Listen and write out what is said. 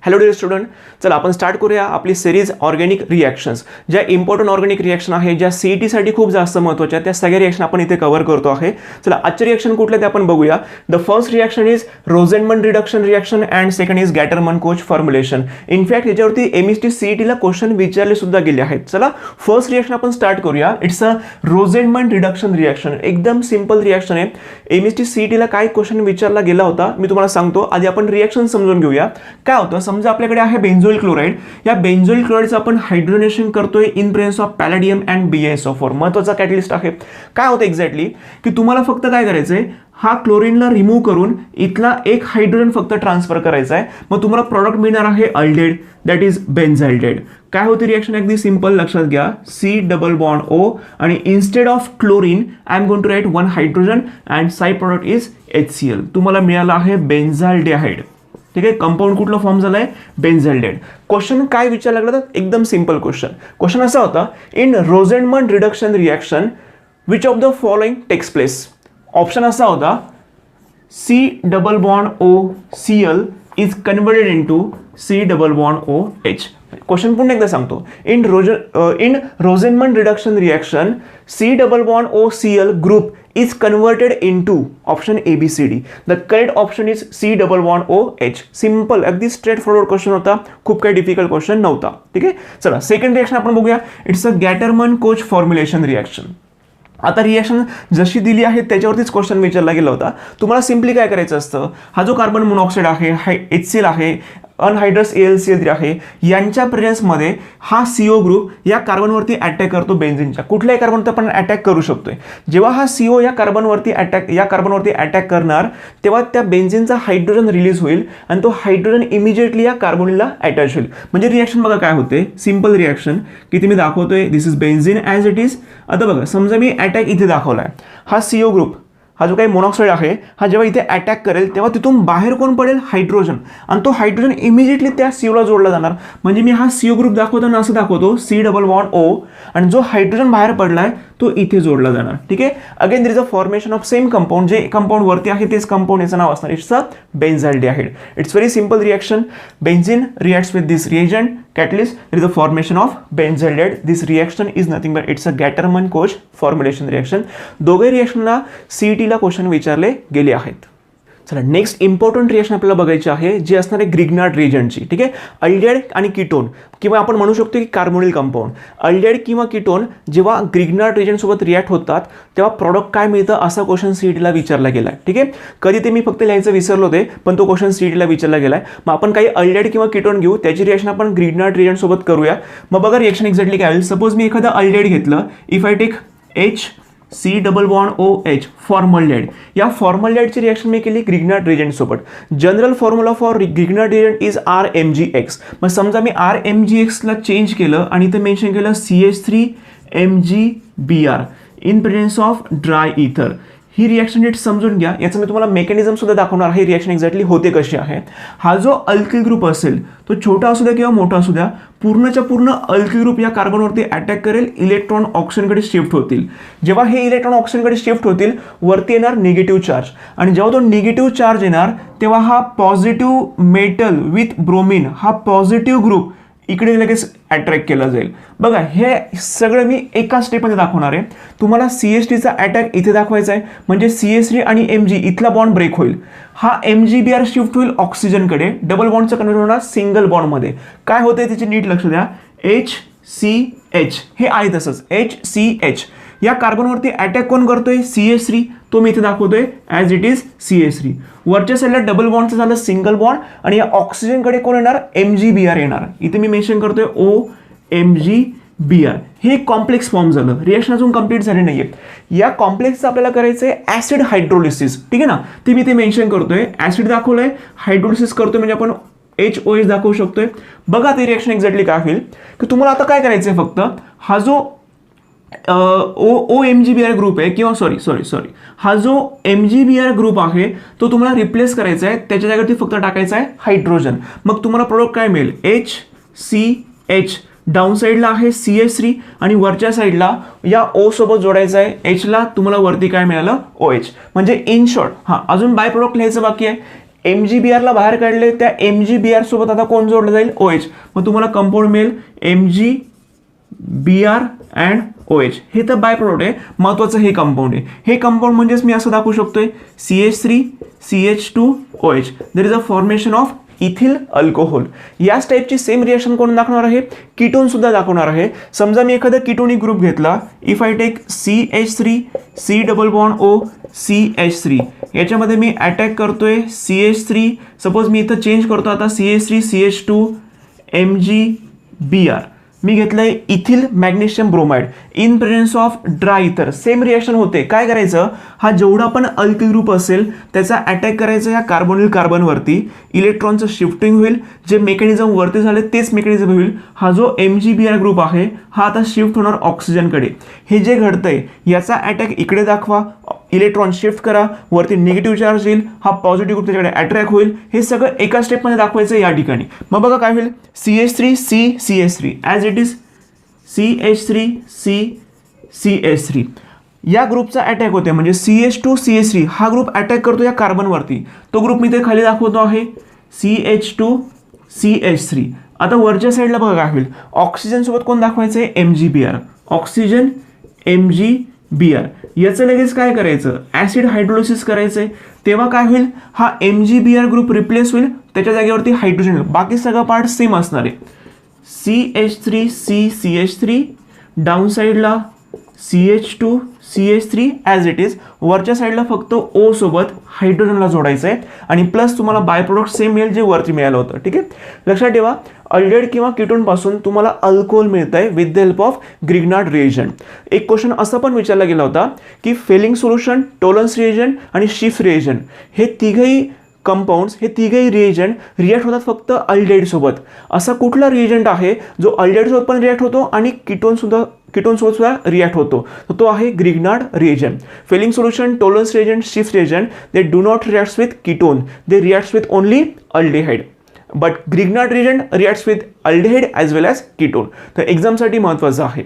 Hello dear student, चला आपण start करूया आपली सिरीज ऑर्गॅनिक रिॲक्शन्स. ज्या इम्पॉर्टंट ऑर्गॅनिक रिॲक्शन आहे, ज्या सीईटीसाठी खूप जास्त महत्त्वाच्या, त्या सगळ्या रिॲक्शन आपण इथे कव्हर करतो आहे. चला आजचे रिॲक्शन कुठले ते आपण बघूया. The first reaction is Rosenmund reduction reaction and second is Gattermann Koch formulation. In fact याच्यावरती एमएसटी सीईटीला क्वेश्चन विचारले सुद्धा गेले आहेत. चला फर्स्ट रिॲक्शन आपण स्टार्ट करूया. It's a Rosenmund reduction reaction. एकदम सिंपल रिॲक्शन आहे. एमएसटी सीईटीला काय क्वेश्चन विचारला गेला होता मी तुम्हाला सांगतो. आधी आपण रिॲक्शन समजून घेऊया. काय होतं, समजा आपल्याकडे आहे बेन्झोइल क्लोराइड. या बेन्झोइल क्लोराइडचं आपण हायड्रोजनेशन करतोय in presence of palladium and BaSO4. महत्त्वाचा कॅटलिस्ट आहे. काय होतं एक्झॅक्टली की तुम्हाला फक्त काय करायचंय, हा क्लोरीनला रिमूव्ह करून इथला एक हायड्रोजन फक्त ट्रान्सफर करायचा आहे. मग तुम्हाला प्रॉडक्ट मिळणार आहे अल्डेड, दॅट इज बेन्झाल्डेड. काय होती रिॲक्शन अगदी सिंपल, लक्षात घ्या. C+O आणि instead of chlorine I am going to write one hydrogen and side product is HCl. तुम्हाला मिळाला आहे बेन्झाल्डेहाइड. ठीक आहे, कंपाऊंड कुठलं फॉर्म झालाय, बेन्झाल्डेड. क्वेश्चन काय विचारला लागला तर एकदम सिंपल क्वेश्चन असा होता, in Rosenmund reduction reaction which of the following takes place. Option असा होता C+OCl is converted into C+OH. Question पुन्हा एकदा सांगतो. In Rosenmund reduction reaction C+OCl group is converted into option ABCD. The correct option is C+OH. Simple, अगदी straight forward question होता, खूप काही difficult question नव्हता. ठीक आहे, चला सेकंड रिॲक्शन आपण बघूया. It's a Gattermann Koch formulation reaction. आता रिॲक्शन जशी दिली आहे त्याच्यावरतीच क्वेश्चन विचारला गेला होता. तुम्हाला सिम्पली काय करायचं असतं, हा जो कार्बन मोनॉक्साईड आहे, HCl आहे, अनहायड्रस AlCl3 आहे, यांच्या प्रेझेन्समध्ये हा CO ग्रुप या कार्बनवरती अटॅक करतो. बेन्झिनच्या कुठल्याही कार्बनवरती आपण अटॅक करू शकतोय. जेव्हा हा CO या कार्बनवरती अटॅक करणार तेव्हा त्या बेन्झिनचा हायड्रोजन रिलीज होईल आणि तो हायड्रोजन इमिजिएटली या कार्बोनिलला अटॅच होईल. म्हणजे रिॲक्शन बघा काय होते, सिंपल रिॲक्शन किती मी दाखवतोय. This is benzene as it is. आता बघा, समजा मी अटॅक इथे दाखवलाय. हा CO ग्रुप, हा जो काही मोनॉक्साईड आहे, हा जेव्हा इथे अटॅक करेल तेव्हा तिथून बाहेर कोण पडेल, हायड्रोजन. आणि तो हायड्रोजन इमिजिएटली त्या COला जोडला जाणार. म्हणजे मी हा CO ग्रुप दाखवताना असं दाखवतो C+O आणि जो हायड्रोजन बाहेर पडलाय तो इथे जोडला जाणार. ठीक आहे, again there is a formation of same compound. जे कंपाऊंड वरती आहे तेच कंपाऊंड याचं नाव असणार. It's a benzaldehyde. It's very simple reaction. Benzene reacts with this reagent catalyst, there is a formation of benzaldehyde. This reaction is nothing but it's a Gatterman-Koch formulation reaction. दोघे रिएक्शनला सीईटीला question विचारले गेले आहेत. चला next important reaction आपल्याला बघायची आहे, जी असणार आहे ग्रिग्नार्ड रिएजंटची. ठीक आहे, अल्डेहाइड आणि कीटोन किंवा आपण म्हणू शकतो की कार्बोनिल कंपाऊंड. अल्डेहाइड किंवा कीटोन जेव्हा ग्रिग्नार्ड रिएजंट सोबत रिॲक्ट होतात तेव्हा प्रॉडक्ट काय मिळतं, असा क्वेश्चन सीईटीला विचारला गेला आहे. ठीक आहे, कधी ते मी फक्त लिहायचं विसरलो होते, पण तो क्वेश्चन सीईटीला विचारला गेला आहे. मग आपण काही अल्डेहाइड किंवा कीटोन घेऊ, त्याची रिएक्शन आपण ग्रिग्नार्ड रिएजंट सोबत करूया. मग बघा रिएक्शन एक्झॅक्टली काय होईल. सपोज मी एखादं अल्डेहाइड घेतलं, if I take C+OH formaldehyde. या फॉर्मल्डेहाइडची रिॲक्शन मी केली ग्रिग्नार्ड रिएजंट सोबत. General formula for Grignard reagent is RMgX. मग समजा मी RMgX ला चेंज केलं आणि इथे मेन्शन केलं CH3MgBr in presence of dry इथर. ही रिॲक्शन नीट समजून घ्या. याचं मी तुम्हाला मेकॅनिझम सुद्धा दाखवणार आहे, रिॲक्शन एक्झॅक्टली होते कशी आहे. हा जो अल्किल ग्रुप असेल तो छोटा असू द्या किंवा मोठा असू द्या, पूर्णच्या पूर्ण अल्किल ग्रुप या कार्बनवरती अटॅक करेल, इलेक्ट्रॉन ऑक्सिजनकडे शिफ्ट होतील. जेव्हा हे इलेक्ट्रॉन ऑक्सिजनकडे शिफ्ट होतील वरती येणार निगेटिव्ह चार्ज, आणि जेव्हा तो निगेटिव्ह चार्ज येणार तेव्हा हा पॉझिटिव्ह मेटल विथ ब्रोमिन, हा पॉझिटिव्ह ग्रुप इकडे लगेच अट्रॅक्ट केला जाईल. बघा हे सगळं मी एका स्टेपमध्ये दाखवणार आहे. तुम्हाला CH3चा अटॅक इथे दाखवायचा आहे, म्हणजे CH3 आणि Mg इथला बॉन्ड ब्रेक होईल. हा MgBr शिफ्ट होईल ऑक्सिजनकडे, डबल बॉन्डचं कन्वर्ट होणार सिंगल बॉन्डमध्ये. काय होतंय त्याची नीट लक्ष द्या. HCH हे आहे तसंच HCH. या कार्बनवरती अटॅक कोण करतोय, CH3. तो मी इथे दाखवतोय ॲज इट इज CH3. वरच्या साईडला डबल बॉन्डचं झालं सिंगल बॉन्ड, आणि या ऑक्सिजनकडे कोण येणार, MgBr येणार. इथे मी मेन्शन करतोय OMgBr. हे कॉम्प्लेक्स फॉर्म झालं. रिॲक्शन अजून कंप्लीट झाली नाहीये. या कॉम्प्लेक्सचं आपल्याला करायचंय ऍसिड हायड्रोलिसिस. ठीक आहे ना, ते मी इथे मेन्शन करतोय. ऍसिड दाखवलंय, हायड्रोलिसिस करतोय म्हणजे आपण HOH दाखवू शकतोय. बघा ते रिॲक्शन एक्झॅक्टली काय होईल की तुम्हाला आता काय करायचंय, फक्त हा जो OMgBr ग्रुप आहे किंवा सॉरी हा जो MgBr ग्रुप आहे तो तुम्हाला रिप्लेस करायचा आहे. त्याच्या जागेवरती फक्त टाकायचा आहे हायड्रोजन. मग तुम्हाला प्रोडक्ट काय मिळेल, HCH. डाऊन साईडला आहे CH3 आणि वरच्या साईडला या O सोबत जोडायचं आहे H ला. तुम्हाला वरती काय मिळालं, OH. म्हणजे इन शॉर्ट अजून बाय प्रोडक्ट लिहायचं बाकी आहे. MgBrला बाहेर काढले, त्या MgBr सोबत आता कोण जोडलं जाईल? OH. मग तुम्हाला कंपाऊंड मिळेल MgBr अँड OH. हे तर बाय प्रोडक्ट आहे, महत्वाचं हे कंपाऊंड आहे. हे कंपाऊंड म्हणजेच मी असं दाखवू शकतोय CH3 CH2 OH. There is a formation of ethyl alcohol. याच टाईपची सेम रिएक्शन कोण दाखवणार आहे? कीटोन सुद्धा दाखवणार आहे. समजा मी एखादा कीटोनिक ग्रुप घेतला, if I take CH3 C double bond O CH3, याच्यामध्ये मी अटॅक करतोय CH3, सपोज मी इथं चेंज करतो आता CH3 CH2 MgBr. मी घेतलंय ethyl magnesium bromide in presence of dry इथर. सेम रिएक्शन होते. काय करायचं? हा जेवढा पण अल्किल ग्रुप असेल त्याचा अटॅक करायचा या कार्बोनिल कार्बनवरती, इलेक्ट्रॉनचं शिफ्टिंग होईल, जे मेकॅनिझम वरती झाले तेच मेकॅनिझम होईल. हा जो MgBr ग्रुप आहे हा आता शिफ्ट होणार ऑक्सिजनकडे. हे जे घडतंय याचा अटॅक इकडे दाखवा, इलेक्ट्रॉन शिफ्ट करा, वरती निगेटिव्ह चार्ज येईल, हा पॉझिटिव्ह ग्रुप त्याच्याकडे अट्रॅक्ट होईल. हे सगळं एका स्टेपमध्ये दाखवायचं या ठिकाणी. मग बघा काय होईल? CH3 C CH3 as it is CH3 C CH3. या ग्रुपचा अटॅक होते, म्हणजे CH2 CH3 हा ग्रुप अटॅक करतो या कार्बनवरती. तो ग्रुप मी ते खाली दाखवतो आहे CH2 CH3. आता वरच्या साईडला बघा काय होईल? ऑक्सिजन सोबत कोण दाखवायचं आहे? MgBr. Oxygen MgBr. याचं लगेच काय करायचं? ॲसिड हायड्रोलिसिस करायचंय. तेव्हा काय होईल? हा MgBr ग्रुप रिप्लेस होईल, त्याच्या जागेवरती हायड्रोजन. बाकी सगळं पार्ट सेम असणार आहे. CH3 C CH3, डाऊन साईडला CH2 CH3 as it is. वरच्या साईडला फक्त O सोबत हायड्रोजनला जोडायचं आहे आणि प्लस तुम्हाला बाय प्रोडक्ट सेम मिळेल जे वरती मिळालं होतं. ठीक आहे, लक्षात ठेवा. अल्डेड किंवा कीटोन पासून तुम्हाला अल्कोहोल मिळत आहे with the help of Grignard reagent. एक क्वेश्चन असं पण विचारला गेला होता की फेलिंग सोल्युशन, टोलन्स रिएजंट आणि शिफ्ट रिएजंट हे तिघही कंपाऊंड्स, हे तिघही रिएजंट रिॲक्ट होतात फक्त अल्डेड सोबत. असा कुठला रिएजंट आहे जो अल्डेड सोबत पण रिॲक्ट होतो आणि कीटोन सोबत सुद्धा रिॲक्ट होतो? तर तो आहे Grignard reagent. Fehling solution, Tollens reagent, शिफ्ट reagent, they do not reacts with ketone, they reacts with only aldehyde. But Grignard reagent reacts with aldehyde as well as ketone. तर एक्झामसाठी महत्त्वाचं आहे.